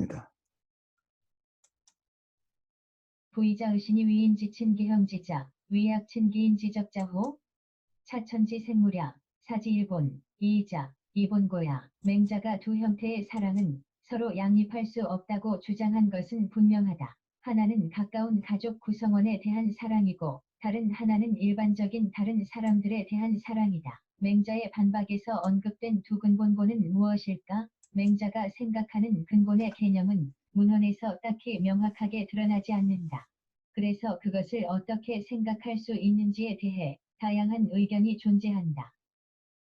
있습니다. 부의자 의신이 위인지친 기형지자 위약친 기인지적자호 차천지 생무랴 사지일본 이이자 이본고야 맹자가 두 형태의 사랑은 서로 양립할 수 없다고 주장한 것은 분명하다. 하나는 가까운 가족 구성원에 대한 사랑이고 다른 하나는 일반적인 다른 사람들에 대한 사랑이다. 맹자의 반박에서 언급된 두 근본고는 무엇일까? 맹자가 생각하는 근본의 개념은 문헌에서 딱히 명확하게 드러나지 않는다. 그래서 그것을 어떻게 생각할 수 있는지에 대해 다양한 의견이 존재한다.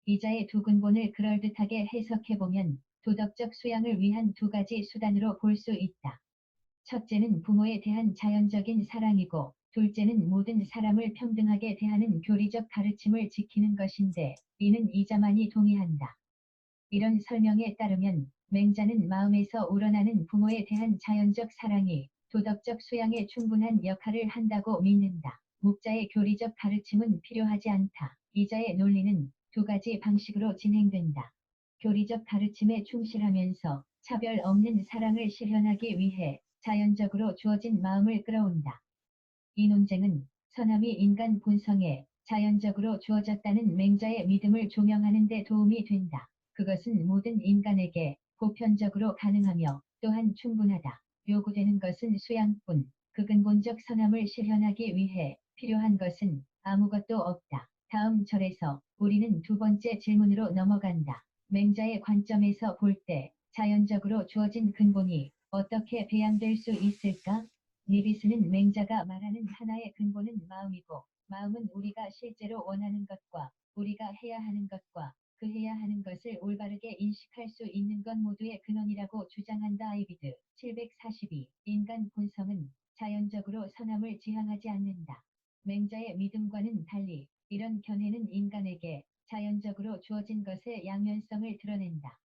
이자의 두 근본을 그럴듯하게 해석해보면 도덕적 수양을 위한 두 가지 수단으로 볼 수 있다. 첫째는 부모에 대한 자연적인 사랑이고 둘째는 모든 사람을 평등하게 대하는 교리적 가르침을 지키는 것인데 이는 이자만이 동의한다. 이런 설명에 따르면 맹자는 마음에서 우러나는 부모에 대한 자연적 사랑이 도덕적 수양에 충분한 역할을 한다고 믿는다. 묵자의 교리적 가르침은 필요하지 않다. 이자의 논리는 두 가지 방식으로 진행된다. 교리적 가르침에 충실하면서 차별 없는 사랑을 실현하기 위해 자연적으로 주어진 마음을 끌어온다. 이 논쟁은 선함이 인간 본성에 자연적으로 주어졌다는 맹자의 믿음을 조명하는 데 도움이 된다. 그것은 모든 인간에게 보편적으로 가능하며 또한 충분하다. 요구되는 것은 수양뿐. 그 근본적 선함을 실현하기 위해 필요한 것은 아무것도 없다. 다음 절에서 우리는 두 번째 질문으로 넘어간다. 맹자의 관점에서 볼 때 자연적으로 주어진 근본이 어떻게 배양될 수 있을까? 니비스는 맹자가 말하는 하나의 근본은 마음이고 마음은 우리가 실제로 원하는 것과 우리가 해야 하는 것과 그 해야 하는 것을 올바르게 인식할 수 있는 것 모두의 근원이라고 주장한다. 아이비드 742 인간 본성은 자연적으로 선함을 지향하지 않는다. 맹자의 믿음과는 달리 이런 견해는 인간에게 자연적으로 주어진 것의 양면성을 드러낸다.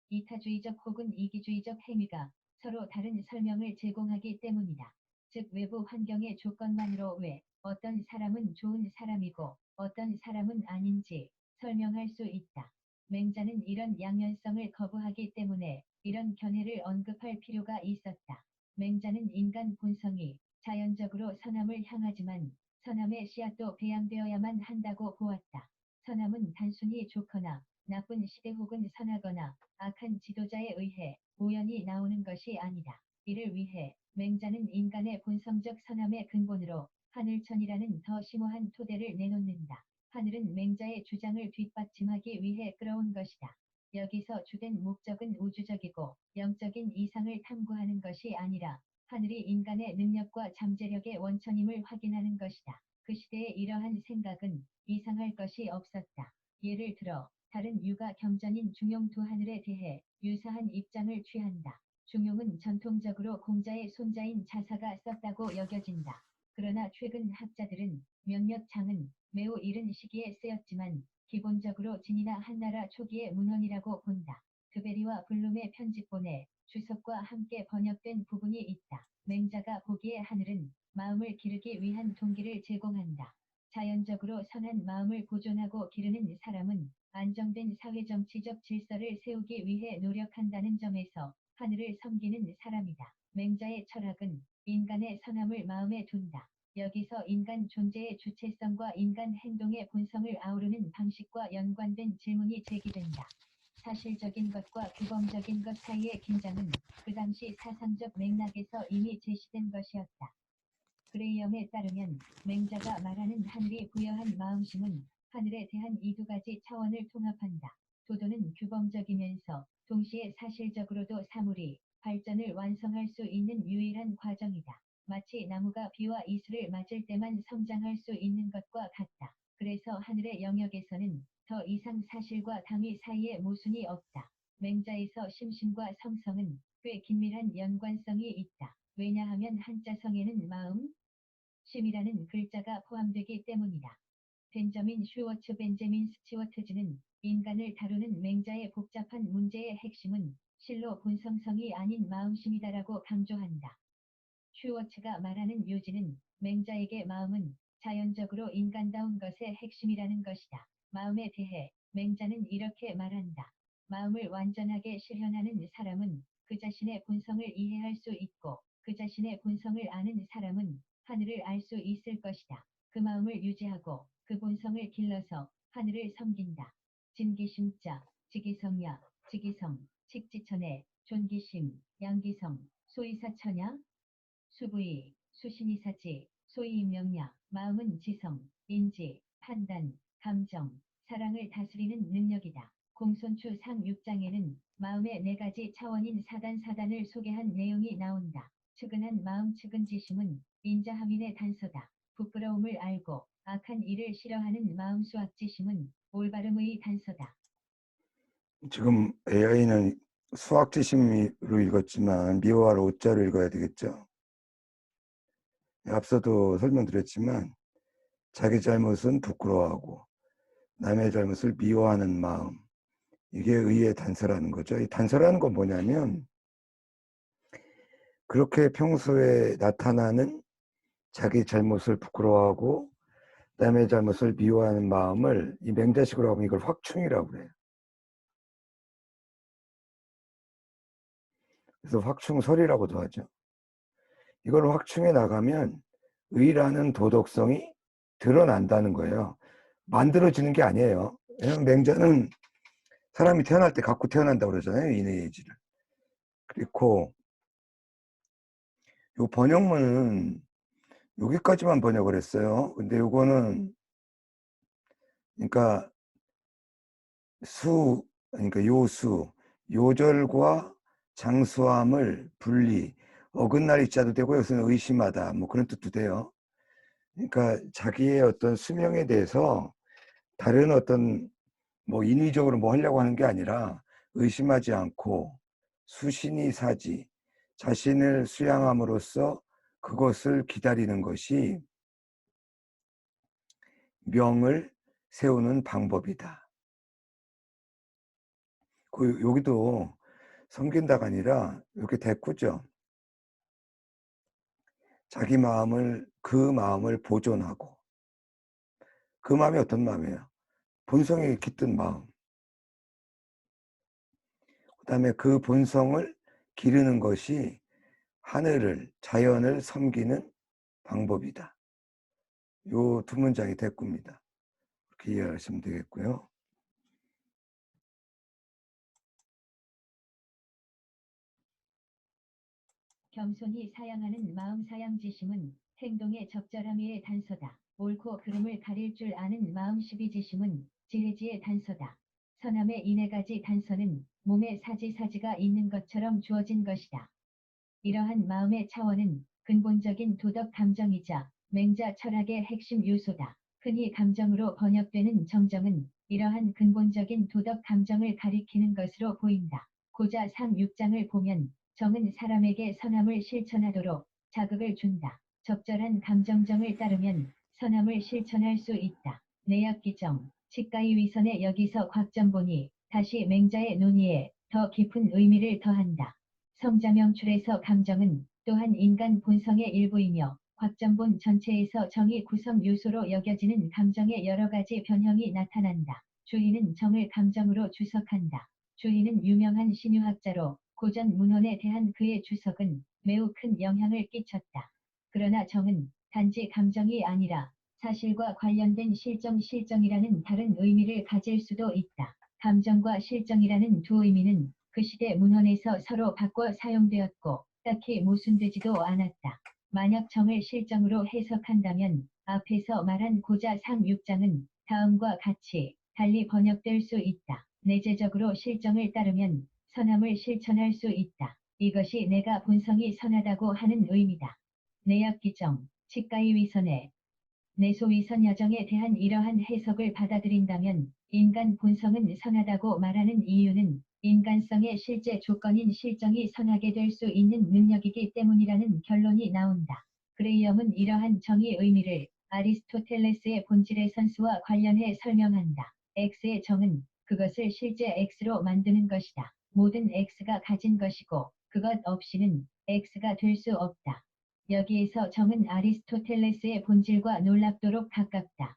이타주의적 혹은 이기주의적 행위가 서로 다른 설명을 제공하기 때문이다. 즉 외부 환경의 조건만으로 왜 어떤 사람은 좋은 사람이고 어떤 사람은 아닌지 설명할 수 있다. 맹자는 이런 양면성을 거부하기 때문에 이런 견해를 언급할 필요가 있었다. 맹자는 인간 본성이 자연적으로 선함을 향하지만 선함의 씨앗도 배양되어야만 한다고 보았다. 선함은 단순히 좋거나 나쁜 시대 혹은 선하거나 악한 지도자에 의해 우연히 나오는 것이 아니다. 이를 위해 맹자는 인간의 본성적 선함의 근본으로 하늘천이라는 더 심오한 토대를 내놓는다. 하늘은 맹자의 주장을 뒷받침하기 위해 끌어온 것이다. 여기서 주된 목적은 우주적이고 영적인 이상을 탐구하는 것이 아니라 하늘이 인간의 능력과 잠재력의 원천임을 확인하는 것이다. 그 시대에 이러한 생각은 이상할 것이 없었다. 예를 들어 다른 유가 경전인 중용 두 하늘에 대해 유사한 입장을 취한다. 중용은 전통적으로 공자의 손자인 자사가 썼다고 여겨진다. 그러나 최근 학자들은 몇몇 장은 매우 이른 시기에 쓰였지만 기본적으로 진이나 한나라 초기의 문헌이라고 본다. 드베리와 블룸의 편집본에 주석과 함께 번역된 부분이 있다. 맹자가 보기에 하늘은 마음을 기르기 위한 동기를 제공한다. 자연적으로 선한 마음을 보존하고 기르는 사람은 안정된 사회정치적 질서를 세우기 위해 노력한다는 점에서 하늘을 섬기는 사람이다. 맹자의 철학은 인간의 선함을 마음에 둔다. 여기서 인간 존재의 주체성과 인간 행동의 본성을 아우르는 방식과 연관된 질문이 제기된다. 사실적인 것과 규범적인 것 사이의 긴장은 그 당시 사상적 맥락에서 이미 제시된 것이었다. 그레이엄에 따르면 맹자가 말하는 하늘이 부여한 마음심은 하늘에 대한 이 두 가지 차원을 통합한다. 도도는 규범적이면서 동시에 사실적으로도 사물이 발전을 완성할 수 있는 유일한 과정이다. 마치 나무가 비와 이슬을 맞을 때만 성장할 수 있는 것과 같다. 그래서 하늘의 영역에서는 더 이상 사실과 당위 사이에 모순이 없다. 맹자에서 심심과 성성은 꽤 긴밀한 연관성이 있다. 왜냐하면 한자성에는 마음, 심이라는 글자가 포함되기 때문이다. 벤저민 슈워츠 벤제민 스치워트즈는 인간을 다루는 맹자의 복잡한 문제의 핵심은 실로 본성성이 아닌 마음심이다라고 강조한다. 슈워츠가 말하는 요지는 맹자에게 마음은 자연적으로 인간다운 것의 핵심이라는 것이다. 마음에 대해 맹자는 이렇게 말한다. 마음을 완전하게 실현하는 사람은 그 자신의 본성을 이해할 수 있고 그 자신의 본성을 아는 사람은 하늘을 알 수 있을 것이다. 그 마음을 유지하고 그 본성을 길러서 하늘을 섬긴다. 진기심자, 지기성야, 지기성, 칙지천에, 존기심, 양기성, 소이사천야, 수부이, 수신이사지, 소이임명야, 마음은 지성, 인지, 판단, 감정, 사랑을 다스리는 능력이다. 공손추 상 6장에는 마음의 네 가지 차원인 사단을 소개한 내용이 나온다. 측은한 마음 측은지심은 인자함인의 단서다. 부끄러움을 알고 악한 일을 싫어하는 마음 수악지심은 올바름의 단서다. 지금 AI는 수학지심으로 읽었지만 미호할 오자로 읽어야 되겠죠. 앞서도 설명드렸지만 자기 잘못은 부끄러워하고 남의 잘못을 미워하는 마음, 이게 의의 단서라는 거죠. 이 단서라는 건 뭐냐면 그렇게 평소에 나타나는 자기 잘못을 부끄러워하고 남의 잘못을 미워하는 마음을 이 맹자식으로 하면 이걸 확충이라고 그래요. 그래서 확충설이라고도 하죠. 이걸 확충해 나가면 의라는 도덕성이 드러난다는 거예요. 만들어지는 게 아니에요. 왜냐하면 맹자는 사람이 태어날 때 갖고 태어난다고 그러잖아요. 인의 예지를. 그리고 요 번역문은 여기까지만 번역을 했어요. 근데 요거는 그러니까 그러니까 요수, 요절과 장수함을 분리, 어긋날 이자도 되고 여기서는 의심하다, 뭐 그런 뜻도 돼요. 그러니까 자기의 어떤 수명에 대해서 다른 어떤 뭐 인위적으로 뭐 하려고 하는 게 아니라 의심하지 않고 수신이 사지, 자신을 수양함으로써 그것을 기다리는 것이 명을 세우는 방법이다. 여기도 섬긴다가 아니라 이렇게 대꾸죠. 자기 마음을, 그 마음을 보존하고, 그 마음이 어떤 마음이에요? 본성이 깃든 마음. 그 다음에 그 본성을 기르는 것이 하늘을, 자연을 섬기는 방법이다. 요 두 문장이 대꾸입니다. 그렇게 이해하시면 되겠고요. 겸손히 사양하는 마음 사양지심은 행동의 적절함의 단서다. 옳고 그름을 가릴 줄 아는 마음 시비지심은 지혜지의 단서다. 선함의 이 네 가지 단서는 몸에 사지가 있는 것처럼 주어진 것이다. 이러한 마음의 차원은 근본적인 도덕 감정이자 맹자 철학의 핵심 요소다. 흔히 감정으로 번역되는 정정은 이러한 근본적인 도덕 감정을 가리키는 것으로 보인다. 고자 상 6장을 보면 정은 사람에게 선함을 실천하도록 자극을 준다. 적절한 감정정을 따르면 선함을 실천할 수 있다. 내약기정, 치가이 위선에 여기서 곽전본이 다시 맹자의 논의에 더 깊은 의미를 더한다. 성자명출에서 감정은 또한 인간 본성의 일부이며 곽전본 전체에서 정의 구성 요소로 여겨지는 감정의 여러 가지 변형이 나타난다. 주인은 정을 감정으로 주석한다. 주인은 유명한 신유학자로 고전 문헌에 대한 그의 주석은 매우 큰 영향을 끼쳤다. 그러나 정은 단지 감정이 아니라 사실과 관련된 실정이라는 다른 의미를 가질 수도 있다. 감정과 실정이라는 두 의미는 그 시대 문헌에서 서로 바꿔 사용되었고 딱히 모순되지도 않았다. 만약 정을 실정으로 해석한다면 앞에서 말한 고자 상 6장은 다음과 같이 달리 번역될 수 있다. 내재적으로 실정을 따르면 선함을 실천할 수 있다. 이것이 내가 본성이 선하다고 하는 의미다. 내약기정, 치가이 위선에 내소위선 야정에 대한 이러한 해석을 받아들인다면 인간 본성은 선하다고 말하는 이유는 인간성의 실제 조건인 실정이 선하게 될 수 있는 능력이기 때문이라는 결론이 나온다. 그레이엄은 이러한 정의 의미를 아리스토텔레스의 본질의 선수와 관련해 설명한다. X의 정은 그것을 실제 X로 만드는 것이다. 모든 X가 가진 것이고 그것 없이는 X가 될 수 없다. 여기에서 정은 아리스토텔레스의 본질과 놀랍도록 가깝다.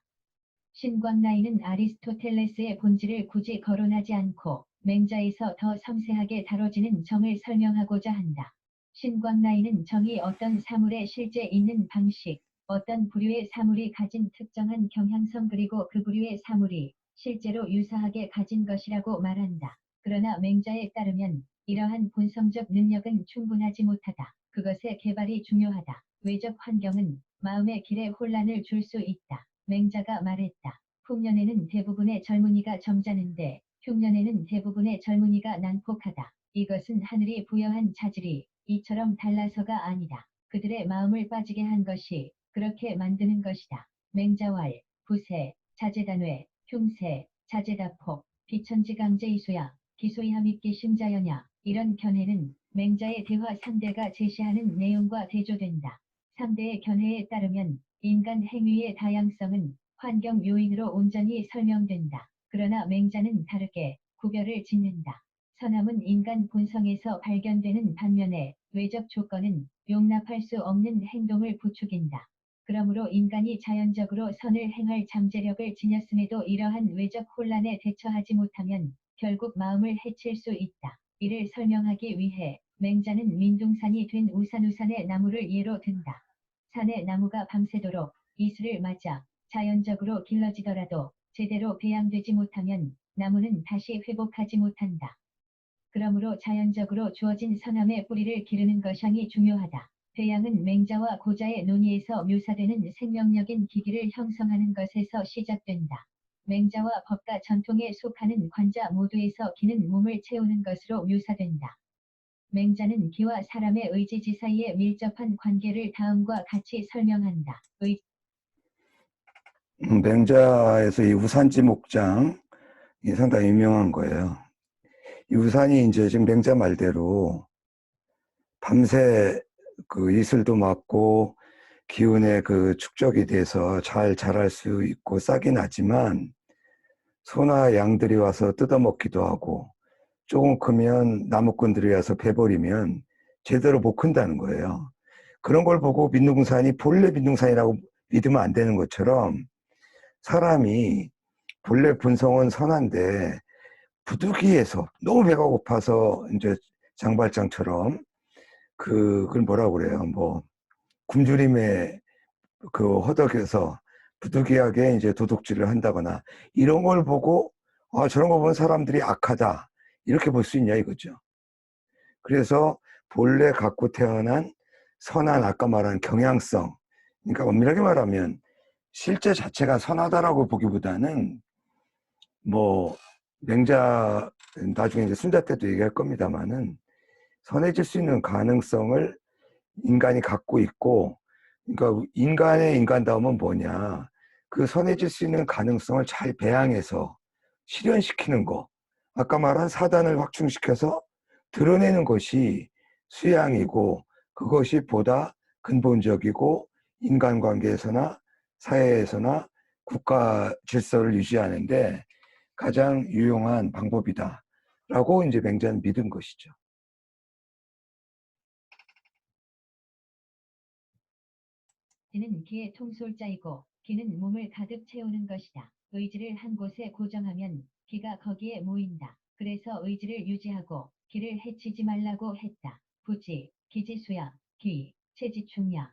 신광나이는 아리스토텔레스의 본질을 굳이 거론하지 않고 맹자에서 더 섬세하게 다뤄지는 정을 설명하고자 한다. 신광나이는 정이 어떤 사물에 실제 있는 방식, 어떤 부류의 사물이 가진 특정한 경향성 그리고 그 부류의 사물이 실제로 유사하게 가진 것이라고 말한다. 그러나 맹자에 따르면 이러한 본성적 능력은 충분하지 못하다. 그것의 개발이 중요하다. 외적 환경은 마음의 길에 혼란을 줄 수 있다. 맹자가 말했다. 풍년에는 대부분의 젊은이가 점잖은데 흉년에는 대부분의 젊은이가 난폭하다. 이것은 하늘이 부여한 자질이 이처럼 달라서가 아니다. 그들의 마음을 빠지게 한 것이 그렇게 만드는 것이다. 맹자왈, 부세, 자제단회, 흉세, 자제다폭, 비천지강제이수야, 기소이함입기 심자여냐. 이런 견해는 맹자의 대화 상대가 제시하는 내용과 대조된다. 상대의 견해에 따르면 인간 행위의 다양성은 환경 요인으로 온전히 설명된다. 그러나 맹자는 다르게 구별을 짓는다. 선함은 인간 본성에서 발견되는 반면에 외적 조건은 용납할 수 없는 행동을 부추긴다. 그러므로 인간이 자연적으로 선을 행할 잠재력을 지녔음에도 이러한 외적 혼란에 대처하지 못하면 결국 마음을 해칠 수 있다. 이를 설명하기 위해 맹자는 민둥산이 된 우산의 나무를 예로 든다. 산의 나무가 밤새도록 이슬을 맞아 자연적으로 길러지더라도 제대로 배양되지 못하면 나무는 다시 회복하지 못한다. 그러므로 자연적으로 주어진 선함의 뿌리를 기르는 것이 중요하다. 배양은 맹자와 고자의 논의에서 묘사되는 생명력인 기기를 형성하는 것에서 시작된다. 맹자와 법과 전통에 속하는 관자 모두에서 기는 몸을 채우는 것으로 묘사된다. 맹자는 기와 사람의 의지지 사이의 밀접한 관계를 다음과 같이 설명한다. 맹자에서 이 우산지 목장이 상당히 유명한 거예요. 이 우산이 이제 지금 맹자 말대로 밤새 그 이슬도 맞고 기운의 그 축적이 돼서 잘 자랄 수 있고 싹이 나지만 소나 양들이 와서 뜯어먹기도 하고 조금 크면 나무꾼들이 와서 베버리면 제대로 못 큰다는 거예요. 그런 걸 보고 민둥산이 본래 민둥산이라고 믿으면 안 되는 것처럼 사람이 본래 본성은 선한데 부득이해서 너무 배가 고파서 이제 장발장처럼 그걸 뭐라고 그래요? 뭐 굶주림에 그 허덕여서 부득이하게 이제 도둑질을 한다거나 이런 걸 보고 아 저런 거 보면 사람들이 악하다 이렇게 볼 수 있냐 이거죠. 그래서 본래 갖고 태어난 선한 아까 말한 경향성 그러니까 엄밀하게 말하면 실제 자체가 선하다라고 보기보다는 뭐 맹자 나중에 이제 순자 때도 얘기할 겁니다만은 선해질 수 있는 가능성을 인간이 갖고 있고 그러니까 인간의 인간다움은 뭐냐 그 선해질 수 있는 가능성을 잘 배양해서 실현시키는 거 아까 말한 사단을 확충시켜서 드러내는 것이 수양이고 그것이 보다 근본적이고 인간관계에서나 사회에서나 국가 질서를 유지하는데 가장 유용한 방법이다라고 이제 맹자는 믿은 것이죠. 지는 기의 통솔자이고 기는 몸을 가득 채우는 것이다. 의지를 한 곳에 고정하면 기가 거기에 모인다. 그래서 의지를 유지하고 기를 해치지 말라고 했다. 부지, 기지수야, 기, 체지충야.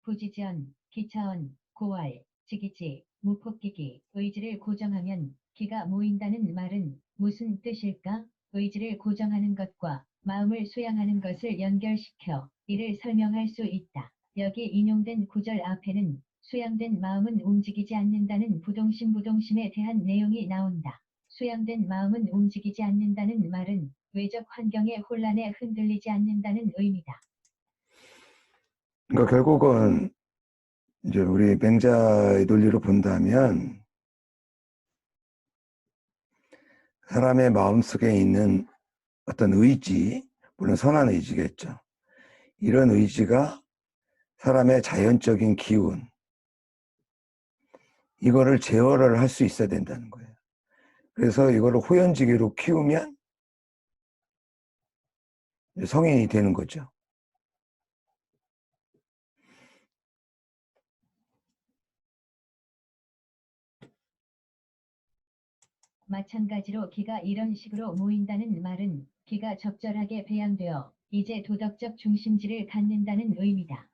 부지전, 기차언, 고왈, 지기지, 무폭기기, 의지를 고정하면 기가 모인다는 말은 무슨 뜻일까? 의지를 고정하는 것과 마음을 수양하는 것을 연결시켜 이를 설명할 수 있다. 여기 인용된 구절 앞에는 수양된 마음은 움직이지 않는다는 부동심에 대한 내용이 나온다. 수양된 마음은 움직이지 않는다는 말은 외적 환경의 혼란에 흔들리지 않는다는 의미다. 그러니까 결국은 이제 우리 맹자의 논리로 본다면 사람의 마음속에 있는 어떤 의지, 물론 선한 의지겠죠. 이런 의지가 사람의 자연적인 기운, 이거를 제어를 할 수 있어야 된다는 거예요. 그래서 이거를 호연지기로 키우면 성인이 되는 거죠. 마찬가지로 기가 이런 식으로 모인다는 말은 기가 적절하게 배양되어 이제 도덕적 중심지를 갖는다는 의미다.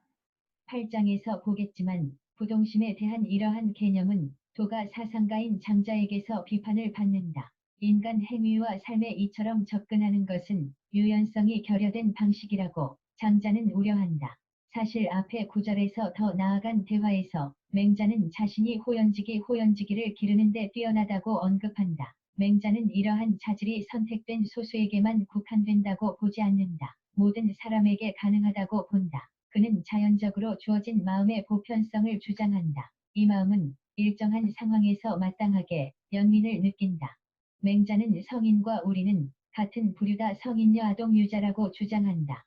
8장에서 보겠지만 부동심에 대한 이러한 개념은 도가 사상가인 장자에게서 비판을 받는다. 인간 행위와 삶에 이처럼 접근하는 것은 유연성이 결여된 방식이라고 장자는 우려한다. 사실 앞의 구절에서 더 나아간 대화에서 맹자는 자신이 호연지기를 기르는 데 뛰어나다고 언급한다. 맹자는 이러한 자질이 선택된 소수에게만 국한된다고 보지 않는다. 모든 사람에게 가능하다고 본다. 그는 자연적으로 주어진 마음의 보편성을 주장한다. 이 마음은 일정한 상황에서 마땅하게 연민을 느낀다. 맹자는 성인과 우리는 같은 부류다 성인여 아동유자라고 주장한다.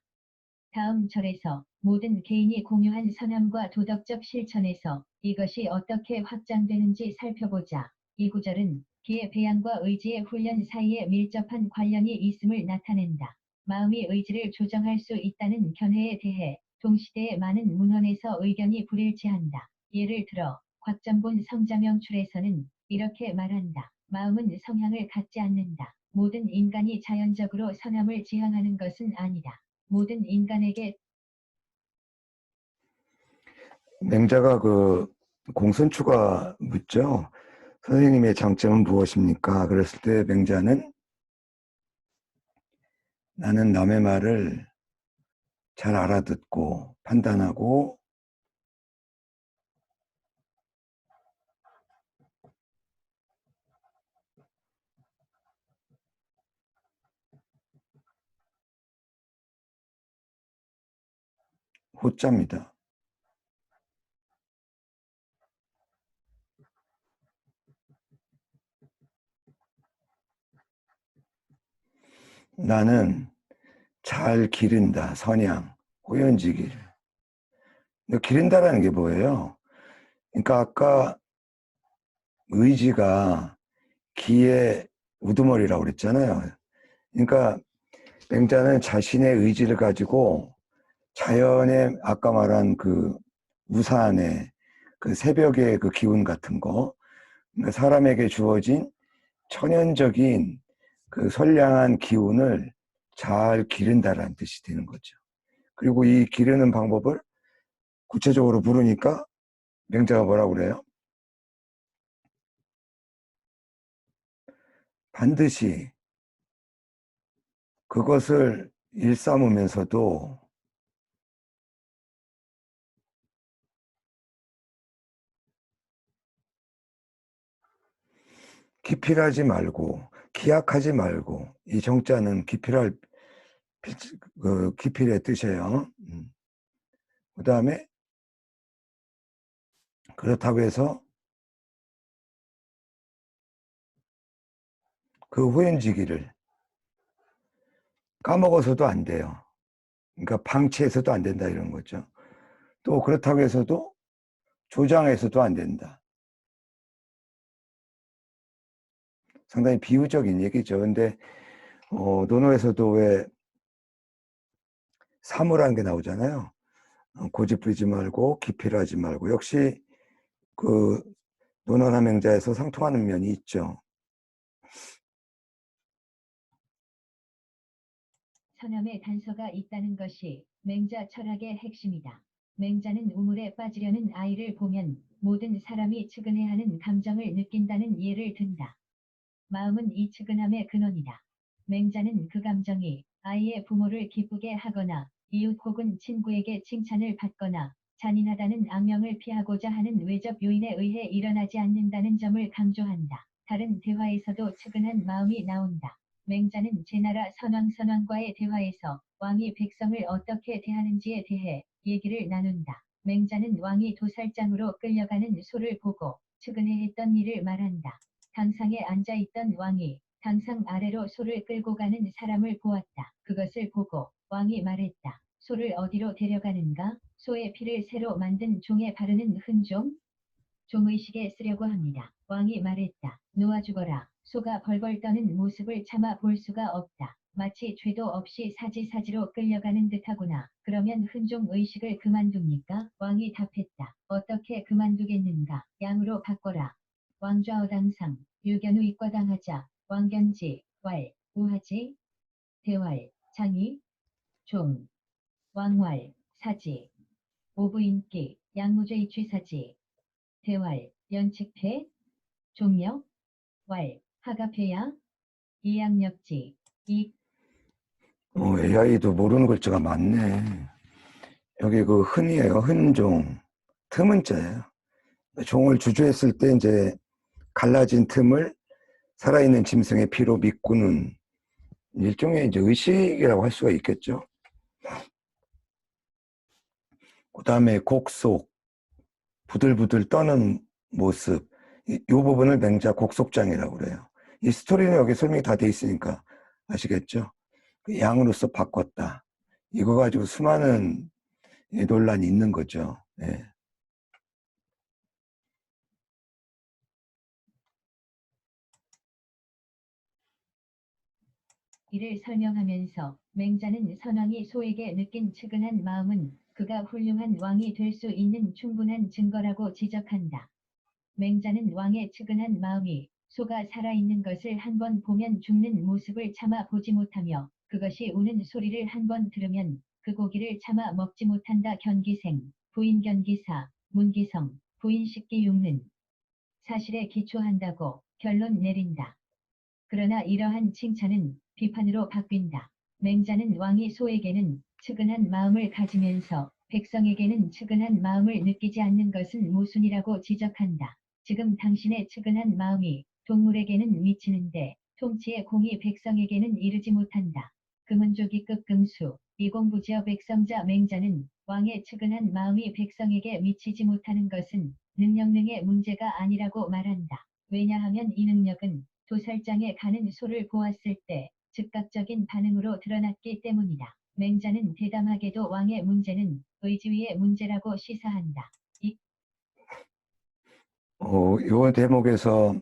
다음 절에서 모든 개인이 공유한 선함과 도덕적 실천에서 이것이 어떻게 확장되는지 살펴보자. 이 구절은 기의 배양과 의지의 훈련 사이에 밀접한 관련이 있음을 나타낸다. 마음이 의지를 조정할 수 있다는 견해에 대해 동시대의 많은 문헌에서 의견이 불일치한다. 예를 들어 곽전본 성자명출에서는 이렇게 말한다. 마음은 성향을 갖지 않는다. 모든 인간이 자연적으로 선함을 지향하는 것은 아니다. 모든 인간에게 맹자가 그 공손추가 묻죠. 선생님의 장점은 무엇입니까? 그랬을 때 맹자는 나는 남의 말을 잘 알아듣고 판단하고 호자입니다. 나는 잘 기른다. 선양, 호연지기를. 기른다라는 게 뭐예요? 그러니까 아까 의지가 기의 우두머리라고 그랬잖아요. 그러니까 맹자는 자신의 의지를 가지고 자연의 아까 말한 그 우산의 그 새벽의 그 기운 같은 거, 그러니까 사람에게 주어진 천연적인 그 선량한 기운을 잘 기른다라는 뜻이 되는 거죠. 그리고 이 기르는 방법을 구체적으로 물으니까 맹자가 뭐라고 그래요? 반드시 그것을 일삼으면서도 기필하지 말고 기약하지 말고, 이 정자는 기필의 뜻이에요. 그 다음에 그렇다고 해서 그 후연지기를 까먹어서도 안 돼요. 그러니까 방치해서도 안 된다 이런 거죠. 또 그렇다고 해서도 조장해서도 안 된다. 상당히 비유적인 얘기죠. 근데 논어에서도 왜 사무라는 게 나오잖아요. 고집 부리지 말고 기필하지 말고, 역시 그 논어나 맹자에서 상통하는 면이 있죠. 선함의 단서가 있다는 것이 맹자 철학의 핵심이다. 맹자는 우물에 빠지려는 아이를 보면 모든 사람이 측은해하는 감정을 느낀다는 예를 든다. 마음은 이 측은함의 근원이다. 맹자는 그 감정이 아이의 부모를 기쁘게 하거나 이웃 혹은 친구에게 칭찬을 받거나 잔인하다는 악명을 피하고자 하는 외적 요인에 의해 일어나지 않는다는 점을 강조한다. 다른 대화에서도 측은한 마음이 나온다. 맹자는 제나라 선왕과의 대화에서 왕이 백성을 어떻게 대하는지에 대해 얘기를 나눈다. 맹자는 왕이 도살장으로 끌려가는 소를 보고 측은해했던 일을 말한다. 당상에 앉아있던 왕이 당상 아래로 소를 끌고 가는 사람을 보았다. 그것을 보고 왕이 말했다. 소를 어디로 데려가는가? 소의 피를 새로 만든 종에 바르는 흔종? 종의식에 쓰려고 합니다. 왕이 말했다. 놓아 죽어라. 소가 벌벌 떠는 모습을 참아 볼 수가 없다. 마치 죄도 없이 사지사지로 끌려가는 듯하구나. 그러면 흔종 의식을 그만둡니까? 왕이 답했다. 어떻게 그만두겠는가? 양으로 바꿔라. 왕좌어당상 유견 위과당하자, 왕견지, 왈, 우하지, 대왈, 장이, 종, 왕왈, 사지, 오부인기, 양무죄 취사지, 대왈, 연칙패, 종력, 왈, 하가패야, 이양력지, 이 AI도 모르는 글자가 많네. 여기 그 흔이에요. 흔종. 틈은 자예요. 종을 주저했을 때 이제 갈라진 틈을 살아있는 짐승의 피로 메꾸는 일종의 이제 의식이라고 할 수가 있겠죠. 그 다음에 곡속, 부들부들 떠는 모습. 이 부분을 맹자 곡속장이라고 그래요. 이 스토리는 여기 설명이 다 돼 있으니까 아시겠죠? 그 양으로서 바꿨다. 이거 가지고 수많은 논란이 있는 거죠. 예. 이를 설명하면서 맹자는 선왕이 소에게 느낀 측은한 마음은 그가 훌륭한 왕이 될 수 있는 충분한 증거라고 지적한다. 맹자는 왕의 측은한 마음이 소가 살아있는 것을 한 번 보면 죽는 모습을 참아 보지 못하며 그것이 우는 소리를 한 번 들으면 그 고기를 참아 먹지 못한다. 견기생, 부인견기사, 문기성, 부인식기 육는 사실에 기초한다고 결론 내린다. 그러나 이러한 칭찬은 비판으로 바뀐다. 맹자는 왕이 소에게는 측은한 마음을 가지면서 백성에게는 측은한 마음을 느끼지 않는 것은 모순이라고 지적한다. 지금 당신의 측은한 마음이 동물에게는 미치는데 통치의 공이 백성에게는 이르지 못한다. 금은조기급 금수, 이공부지어 백성자 맹자는 왕의 측은한 마음이 백성에게 미치지 못하는 것은 능력능의 문제가 아니라고 말한다. 왜냐하면 이 능력은 도살장에 가는 소를 보았을 때 즉각적인 반응으로 드러났기 때문이다. 맹자는 대담하게도 왕의 문제는 의지위의 문제라고 시사한다. 요 대목에서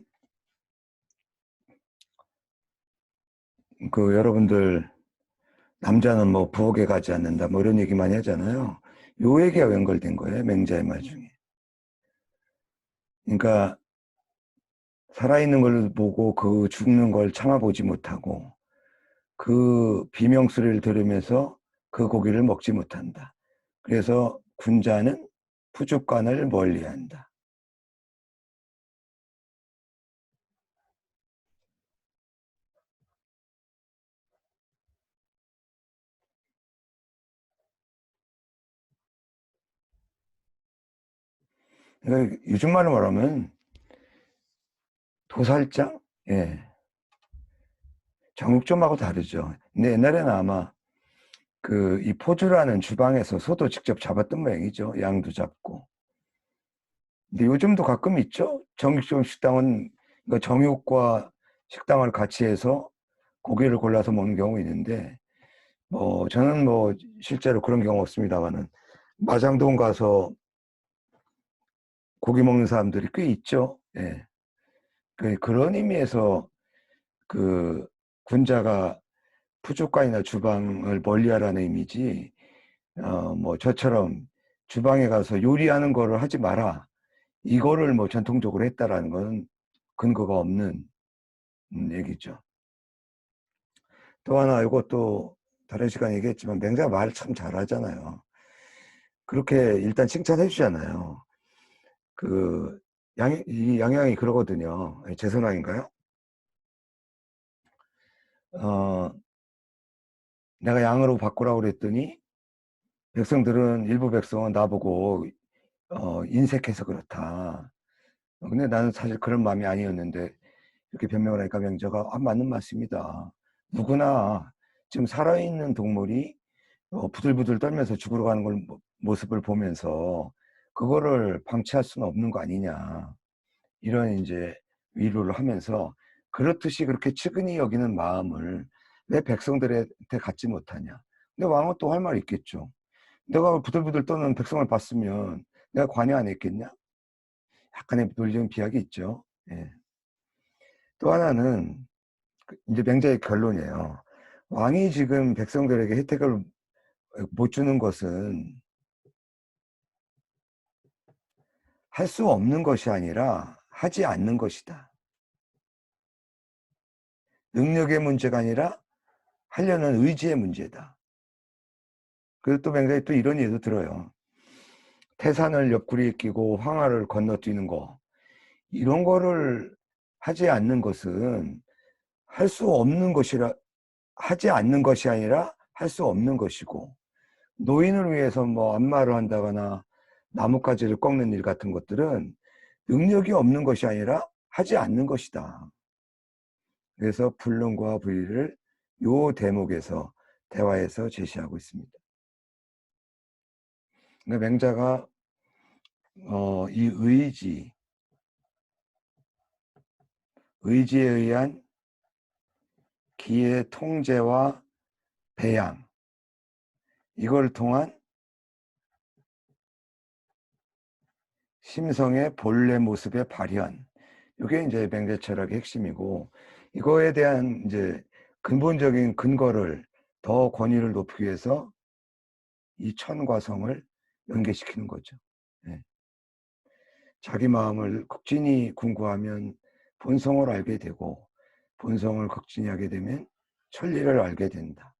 그 여러분들 남자는 뭐 부엌에 가지 않는다 뭐 이런 얘기 많이 하잖아요. 요 얘기가 연결된 거예요. 맹자의 말 중에. 그러니까 살아있는 걸 보고 그 죽는 걸 참아보지 못하고 그 비명소리를 들으면서 그 고기를 먹지 못한다. 그래서 군자는 푸죽간을 멀리한다. 그러니까 요즘 말로 말하면 도살장? 예. 정육점하고 다르죠. 근데 옛날에는 아마 그 이 포주라는 주방에서 소도 직접 잡았던 모양이죠. 양도 잡고. 근데 요즘도 가끔 있죠. 정육점 식당은 그러니까 정육과 식당을 같이 해서 고기를 골라서 먹는 경우 있는데 뭐 저는 뭐 실제로 그런 경우 없습니다만은 마장동 가서 고기 먹는 사람들이 꽤 있죠. 예. 그런 의미에서 그 군자가 푸주간이나 주방을 멀리하라는 의미지 뭐 저처럼 주방에 가서 요리하는 거를 하지 마라. 이거를 뭐 전통적으로 했다라는 건 근거가 없는 얘기죠. 또 하나 이것도 다른 시간에 얘기했지만 맹자가 말을 참 잘하잖아요. 그렇게 일단 칭찬해 주잖아요. 그 이 양양이 그러거든요. 제선왕인가요? 어, 내가 양으로 바꾸라고 그랬더니 백성들은 일부 백성은 나보고 인색해서 그렇다. 근데 나는 사실 그런 마음이 아니었는데 이렇게 변명을 하니까 명자가 맞는 말씀이다. 누구나 지금 살아있는 동물이 부들부들 떨면서 죽으러 가는 모습을 보면서 그거를 방치할 수는 없는 거 아니냐. 이런 이제 위로를 하면서 그렇듯이 그렇게 측은히 여기는 마음을 왜 백성들한테 갖지 못하냐. 근데 왕은 또 할 말이 있겠죠. 내가 부들부들 떠는 백성을 봤으면 내가 관여 안 했겠냐? 약간의 논리적인 비약이 있죠. 예. 또 하나는 이제 맹자의 결론이에요. 왕이 지금 백성들에게 혜택을 못 주는 것은 할 수 없는 것이 아니라 하지 않는 것이다. 능력의 문제가 아니라 하려는 의지의 문제다. 그리고 또 맹자에 또 이런 예도 들어요. 태산을 옆구리에 끼고 황하를 건너뛰는 거, 이런 거를 하지 않는 것은 할 수 없는 것이라, 하지 않는 것이 아니라 할 수 없는 것이고, 노인을 위해서 뭐 안마를 한다거나 나뭇가지를 꺾는 일 같은 것들은 능력이 없는 것이 아니라 하지 않는 것이다. 그래서 불능과 불의를 요 대목에서 대화에서 제시하고 있습니다. 그러니까 맹자가 이 의지에 의한 기의 통제와 배양, 이걸 통한 심성의 본래 모습의 발현, 이게 이제 맹자 철학의 핵심이고, 이거에 대한 이제 근본적인 근거를 더 권위를 높이기 위해서 이 천과 성을 연계시키는 거죠. 예. 자기 마음을 극진히 궁구하면 본성을 알게 되고, 본성을 극진히 하게 되면 천리를 알게 된다.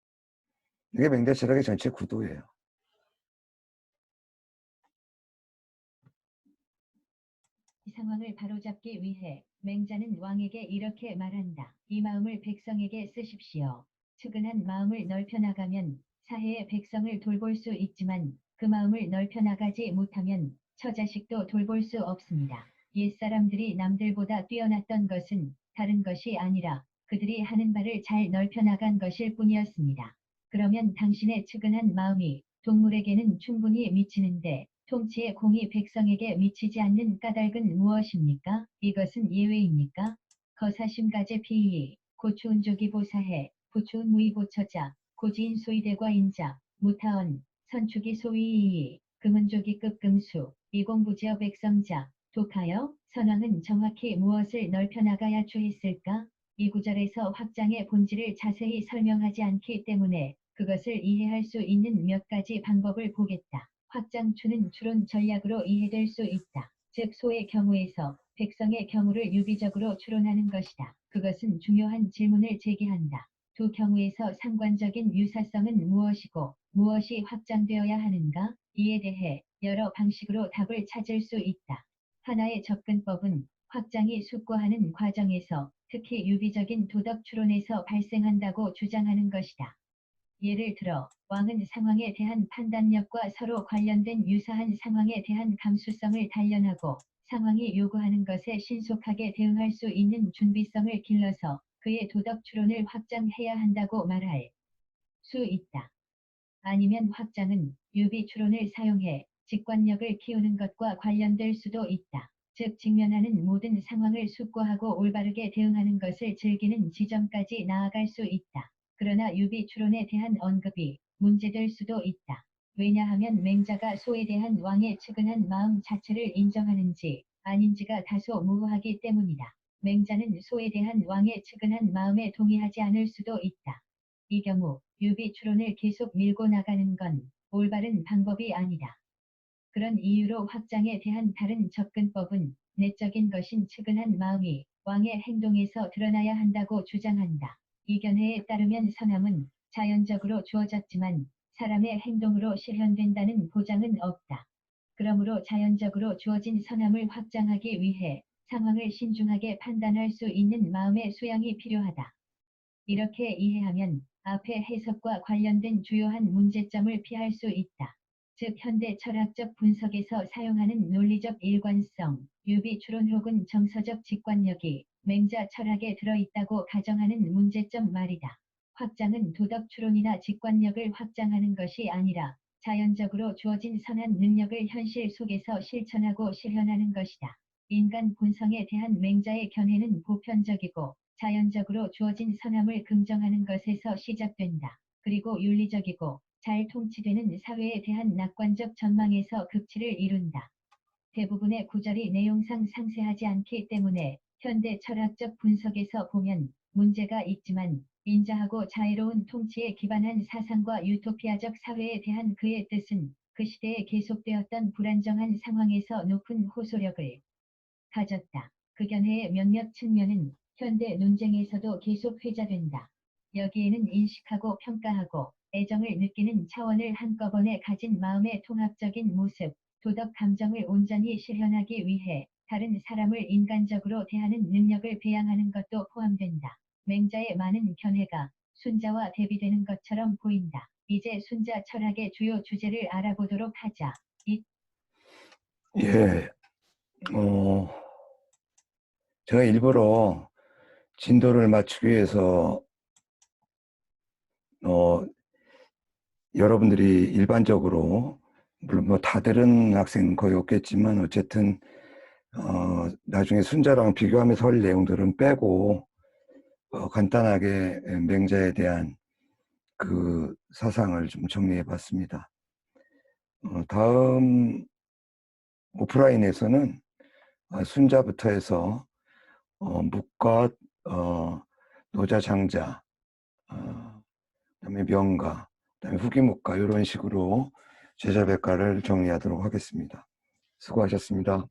이게 맹자 철학의 전체 구도예요. 이 상황을 바로잡기 위해 맹자는 왕에게 이렇게 말한다. 이 마음을 백성에게 쓰십시오. 측은한 마음을 넓혀 나가면 사해의 백성을 돌볼 수 있지만 그 마음을 넓혀 나가지 못하면 처자식도 돌볼 수 없습니다. 옛사람들이 남들보다 뛰어났던 것은 다른 것이 아니라 그들이 하는 바를 잘 넓혀 나간 것일 뿐이었습니다. 그러면 당신의 측은한 마음이 동물에게는 충분히 미치는데 통치의 공이 백성에게 미치지 않는 까닭은 무엇입니까? 이것은 예외입니까? 거사심가제 피의, 고추운조기 보사해, 부추운 무의보처자, 고지인 소이대과 인자, 무타언, 선축이 소위이이, 금은조기 급금수, 이공부지어 백성자, 독하여, 선왕은 정확히 무엇을 넓혀 나가야 추했을까? 이 구절에서 확장의 본질을 자세히 설명하지 않기 때문에 그것을 이해할 수 있는 몇 가지 방법을 보겠다. 확장추는 추론 전략으로 이해될 수 있다. 즉 소의 경우에서 백성의 경우를 유비적으로 추론하는 것이다. 그것은 중요한 질문을 제기한다. 두 경우에서 상관적인 유사성은 무엇이고 무엇이 확장되어야 하는가? 이에 대해 여러 방식으로 답을 찾을 수 있다. 하나의 접근법은 확장이 숙고하는 과정에서 특히 유비적인 도덕 추론에서 발생한다고 주장하는 것이다. 예를 들어 왕은 상황에 대한 판단력과 서로 관련된 유사한 상황에 대한 감수성을 단련하고 상황이 요구하는 것에 신속하게 대응할 수 있는 준비성을 길러서 그의 도덕 추론을 확장해야 한다고 말할 수 있다. 아니면 확장은 유비 추론을 사용해 직관력을 키우는 것과 관련될 수도 있다. 즉 직면하는 모든 상황을 숙고하고 올바르게 대응하는 것을 즐기는 지점까지 나아갈 수 있다. 그러나 유비 추론에 대한 언급이 문제될 수도 있다. 왜냐하면 맹자가 소에 대한 왕의 측은한 마음 자체를 인정하는지 아닌지가 다소 모호하기 때문이다. 맹자는 소에 대한 왕의 측은한 마음에 동의하지 않을 수도 있다. 이 경우 유비 추론을 계속 밀고 나가는 건 올바른 방법이 아니다. 그런 이유로 확장에 대한 다른 접근법은 내적인 것인 측은한 마음이 왕의 행동에서 드러나야 한다고 주장한다. 이 견해에 따르면 선함은 자연적으로 주어졌지만 사람의 행동으로 실현된다는 보장은 없다. 그러므로 자연적으로 주어진 선함을 확장하기 위해 상황을 신중하게 판단할 수 있는 마음의 수양이 필요하다. 이렇게 이해하면 앞의 해석과 관련된 주요한 문제점을 피할 수 있다. 즉 현대 철학적 분석에서 사용하는 논리적 일관성, 유비 추론 혹은 정서적 직관력이 맹자 철학에 들어있다고 가정하는 문제점 말이다. 확장은 도덕 추론이나 직관력을 확장하는 것이 아니라 자연적으로 주어진 선한 능력을 현실 속에서 실천하고 실현하는 것이다. 인간 본성에 대한 맹자의 견해는 보편적이고 자연적으로 주어진 선함을 긍정하는 것에서 시작된다. 그리고 윤리적이고 잘 통치되는 사회에 대한 낙관적 전망에서 극치를 이룬다. 대부분의 구절이 내용상 상세하지 않기 때문에 현대 철학적 분석에서 보면 문제가 있지만 인자하고 자애로운 통치에 기반한 사상과 유토피아적 사회에 대한 그의 뜻은 그 시대에 계속되었던 불안정한 상황에서 높은 호소력을 가졌다. 그 견해의 몇몇 측면은 현대 논쟁에서도 계속 회자된다. 여기에는 인식하고 평가하고 애정을 느끼는 차원을 한꺼번에 가진 마음의 통합적인 모습, 도덕 감정을 온전히 실현하기 위해 다른 사람을 인간적으로 대하는 능력을 배양하는 것도 포함된다. 맹자의 많은 견해가 순자와 대비되는 것처럼 보인다. 이제 순자 철학의 주요 주제를 알아보도록 하자. 예, 제가 일부러 진도를 맞추기 위해서 여러분들이 일반적으로 물론 뭐 다들은 학생 거의 없겠지만 어쨌든 나중에 순자랑 비교하면서 할 내용들은 빼고 간단하게 맹자에 대한 그 사상을 좀 정리해 봤습니다. 다음 오프라인에서는 순자부터 해서 묵과 노자 장자, 그다음에 명가, 그다음에 후기묵가 이런 식으로 제자백가를 정리하도록 하겠습니다. 수고하셨습니다.